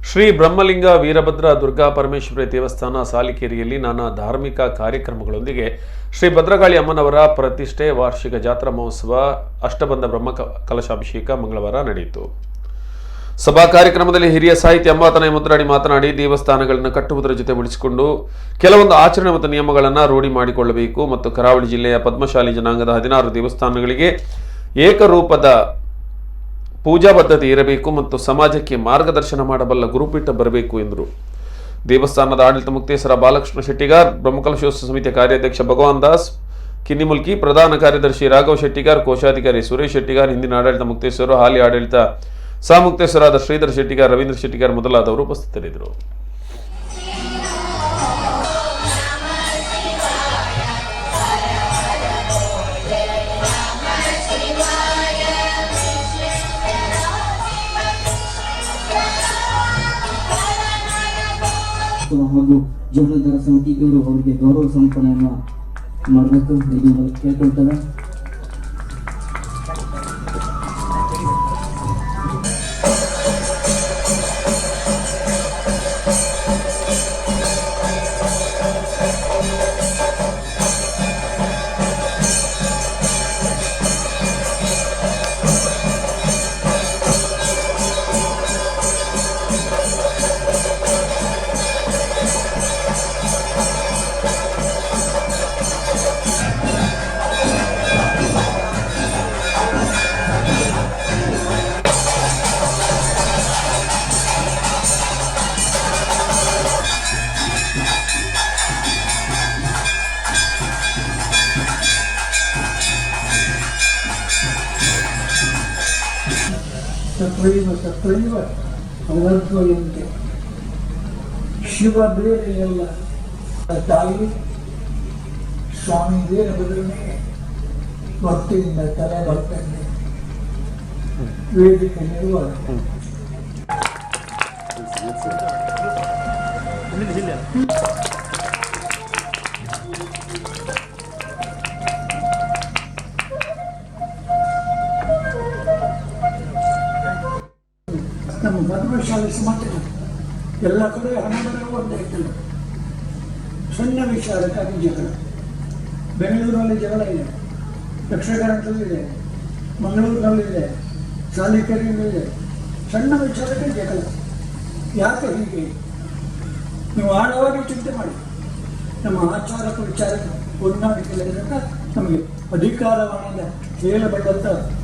ಶ್ರೀ ಬ್ರಹ್ಮಲಿಂಗ ವೀರಭದ್ರ ದುರ್ಗಾ ಪರಮೇಶ್ವರಿ ದೇವಸ್ಥಾನ ಸಾಲಿಕೇರಿಯಲ್ಲಿ ನಾನಾ ಧಾರ್ಮಿಕ ಕಾರ್ಯಕ್ರಮಗಳೊಂದಿಗೆ ಶ್ರೀ ಭದ್ರಕಾಳಿ ಅಮ್ಮನವರ ಪ್ರತಿಷ್ಠೆ ವಾರ್ಷಿಕ ಜಾತ್ರಾ ಮಹೋತ್ಸವ ಅಷ್ಟಬಂಧ ಬ್ರಹ್ಮ ಕಲಶಾಭಿಷೇಕ ಮಂಗಳವಾರ ನಡೆಯಿತು. ಸಭಾ ಕಾರ್ಯಕ್ರಮದಲ್ಲಿ ಹಿರಿಯ ಸಾಹಿತ್ಯ ಅಂಬಾತನಯ ಮುದ್ರಾಡಿ ಮಾತನಾಡಿ ದೇವಸ್ಥಾನಗಳನ್ನು ಕಟ್ಟುವುದರ ಜೊತೆ ಉಳಿಸಿಕೊಂಡು ಕೆಲವೊಂದು ಆಚರಣೆ ಮತ್ತು ನಿಯಮಗಳನ್ನು ರೂಢಿ ಮಾಡಿಕೊಳ್ಳಬೇಕು ಮತ್ತು ಕರಾವಳಿ ಜಿಲ್ಲೆಯ ಪದ್ಮಶಾಲಿ ಜನಾಂಗದ 16 ದೇವಸ್ಥಾನಗಳಿಗೆ ಏಕರೂಪದ ಪೂಜಾ ಪದ್ಧತಿ ಇರಬೇಕು ಮತ್ತು ಸಮಾಜಕ್ಕೆ ಮಾರ್ಗದರ್ಶನ ಮಾಡಬಲ್ಲ ಗುರುಪೀಠ ಬರಬೇಕು ಎಂದರು. ದೇವಸ್ಥಾನದ ಆಡಳಿತ ಮುಕ್ತೇಶ್ವರ ಬಾಲಕೃಷ್ಣ ಶೆಟ್ಟಿಗಾರ್, ಬ್ರಹ್ಮಕಲಶೋತ್ಸವ ಸಮಿತಿಯ ಕಾರ್ಯಾಧ್ಯಕ್ಷ ಭಗವಾನ್ ದಾಸ್ ಕಿನ್ನಿಮುಲ್ಕಿ, ಪ್ರಧಾನ ಕಾರ್ಯದರ್ಶಿ ರಾಘವ್ ಶೆಟ್ಟಿಗಾರ್, ಕೋಶಾಧಿಕಾರಿ ಸುರೇಶ್ ಶೆಟ್ಟಿಗಾರ್, ಹಿಂದಿನ ಆಡಳಿತ ಮುಕ್ತೇಶ್ವರು, ಹಾಲಿ ಆಡಳಿತ ಸಹಮುಕ್ತೇಶ್ವರಾದ ಶ್ರೀಧರ್ ಶೆಟ್ಟಿಗಾರ್, ರವೀಂದ್ರ ಶೆಟ್ಟಿಗಾರ್ ಮೊದಲಾದವರು ಉಪಸ್ಥಿತರಿದ್ದರು. ಹಾಗೂ ಜೀವನೋದ್ಧಾರ ಸಮಿತಿಯವರು ಅವರಿಗೆ ಗೌರವ ಸಮರ್ಪಣೆಯನ್ನು ಮಾಡಬೇಕು ಎಂದು ಕೇಳ್ಕೊಳ್ತಾರೆ. ತತ್ವೈವ ಅವರ್ತ್ವಯಂತೆ ಶಿವ ಬೇರೆಯಲ್ಲ ತಾಯಿ ಸ್ವಾಮಿ ವೀರಭದ್ರನಿಗೆ ಭಕ್ತಿಯಿಂದ ತಲೆ ಭಕ್ತನಿಗೆ ವೇದಿಕೆಯಲ್ಲಿರುವ ನಮ್ಮ ಪದ್ಮಶಾಲಿ ಸಮಾಜ ಎಲ್ಲ ಕಡೆ ಹಣಬರ ಒಂದೇ ಇದ್ದಲ್ಲ. ಸಣ್ಣ ವಿಚಾರಕ್ಕಾಗಿ ಜಗಳ. ಬೆಂಗಳೂರಿನಲ್ಲಿ ಜಗಳ ಇದೆ, ದಕ್ಷಿಣ ಕನ್ನಡದಲ್ಲಿದೆ, ಮಂಗಳೂರಿನಲ್ಲಿದೆ, ಸಾಲಿಕೇರಿಯಲ್ಲಿದೆ. ಸಣ್ಣ ವಿಚಾರಕ್ಕೆ ಜಗಳ. ಯಾಕೆ ಹೀಗೆ? ನೀವು ಆಳವಾಗಿ ಚಿಂತೆ ಮಾಡಿ. ನಮ್ಮ ಆಚಾರಕ ವಿಚಾರಕ್ಕೆ ಹೊಂದಾಣಿಕೆ ನಮಗೆ ಅಧಿಕಾರವಾಣಿಂದ ಹೇಳಬಲ್ಲಂತ